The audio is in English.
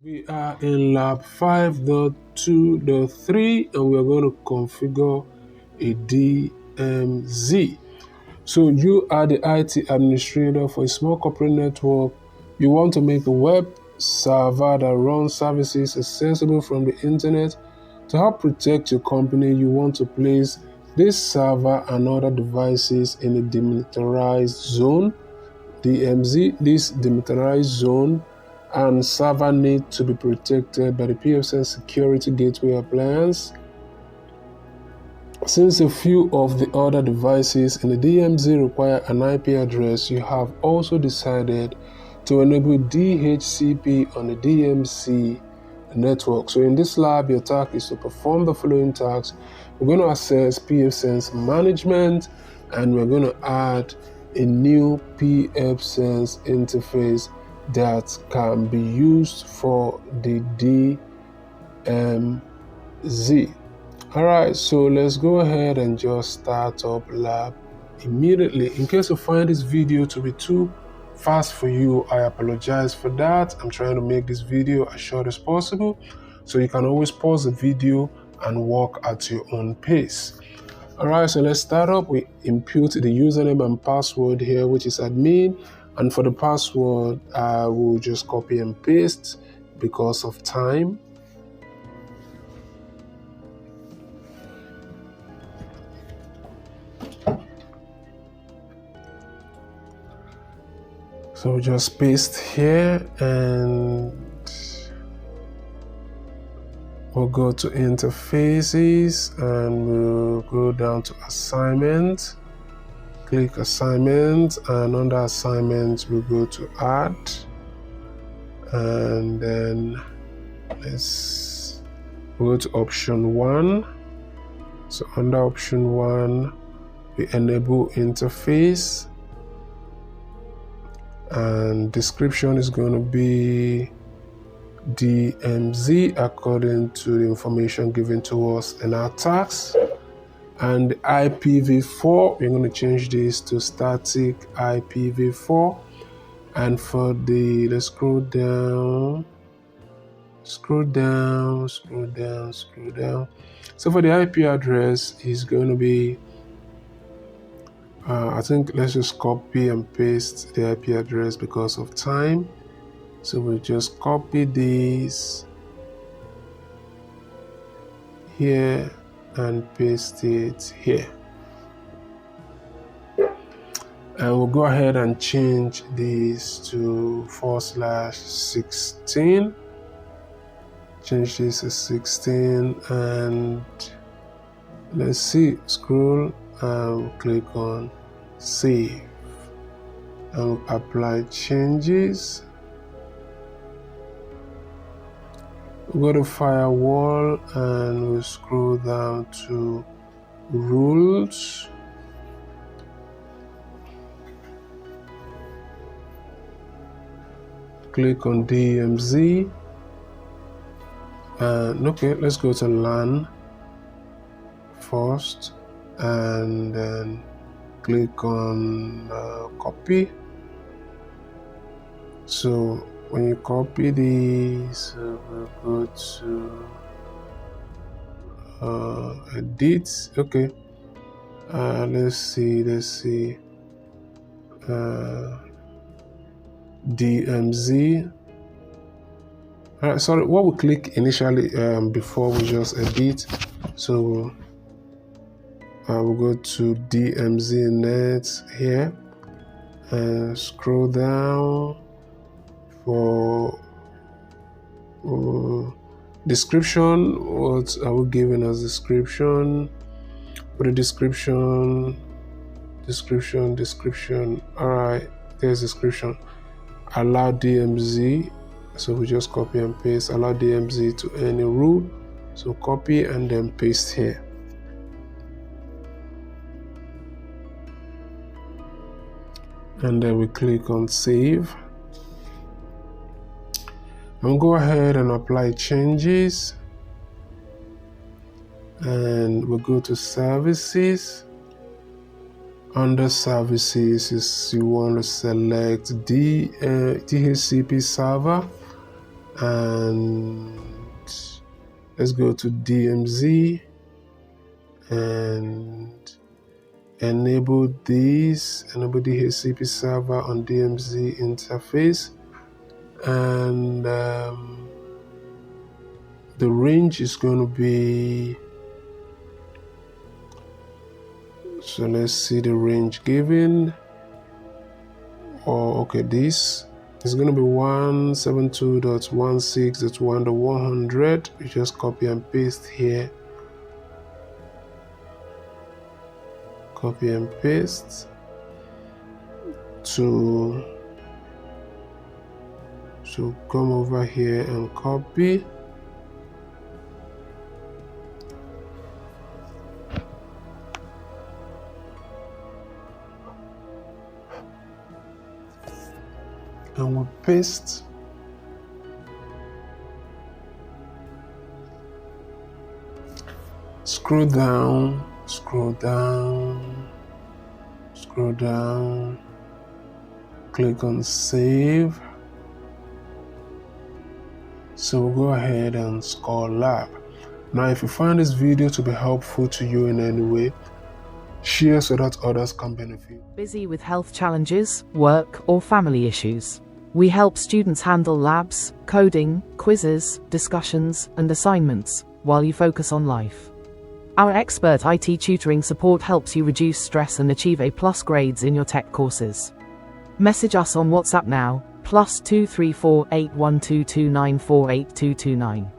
We are in lab 5.2.3 and we're going to configure a DMZ. So you are the IT administrator for a small corporate network. You want to make a web server that runs services accessible from the internet. To help protect your company, you want to place this server and other devices in a demilitarized zone. DMZ, this demilitarized zone and server need to be protected by the TestOut Security Gateway appliance. Since a few of the other devices in the DMZ require an IP address, you have also decided to enable DHCP on the DMZ network. So in this lab, your task is to perform the following tasks. We're going to access pfSense management, and we're going to add a new pfSense interface that can be used for the DMZ. Alright, so let's go ahead and just start up lab immediately. In case you find this video to be too fast for you, I apologize for that. I'm trying to make this video as short as possible, so you can always pause the video and walk at your own pace. Alright, so let's start up. We input the username and password here, which is admin, and for the password I will just copy and paste because of time. So just paste here and we'll go to interfaces and we'll go down to assignment. Click assignment, and under assignment we'll go to add, and then we'll go to option 1. So under option 1 we enable interface, and description is going to be DMZ according to the information given to us in our task. And IPv4, we're going to change this to static IPv4. And for the, let's scroll down. So for the IP address is going to be, I think let's just copy and paste the IP address because of time. So we'll just copy this here and paste it here. And we'll go ahead and change this to /16. Change this to 16, and let's see, scroll and click on save and apply changes. We'll go to firewall and we'll scroll down to rules. Click on DMZ, and okay, let's go to LAN first, and then click on copy. So when you copy these, we'll go to edit. Okay, let's see DMZ. Alright, sorry, what we click initially before we just edit. So we'll go to DMZ net here and scroll down for description. What are we giving as description? For the description. Alright, there's description. Allow DMZ. So we just copy and paste. Allow DMZ to any root. So copy and then paste here. And then we click on save. And go ahead and apply changes. And we'll go to services. Under services, you want to select DHCP server, and let's go to DMZ and enable the DHCP server on DMZ interface, and the range is going to be, so let's see the range given. Okay, this is going to be 172.16.1.100. You just copy and paste here, copy and paste to come over here and copy. And we'll paste. Scroll down, scroll down, scroll down, click on save. So we'll go ahead and score lab. Now, if you find this video to be helpful to you in any way, share so that others can benefit. Busy with health challenges, work, or family issues? We help students handle labs, coding, quizzes, discussions, and assignments while you focus on life. Our expert IT tutoring support helps you reduce stress and achieve A+ grades in your tech courses. Message us on WhatsApp now, +234 8122948229.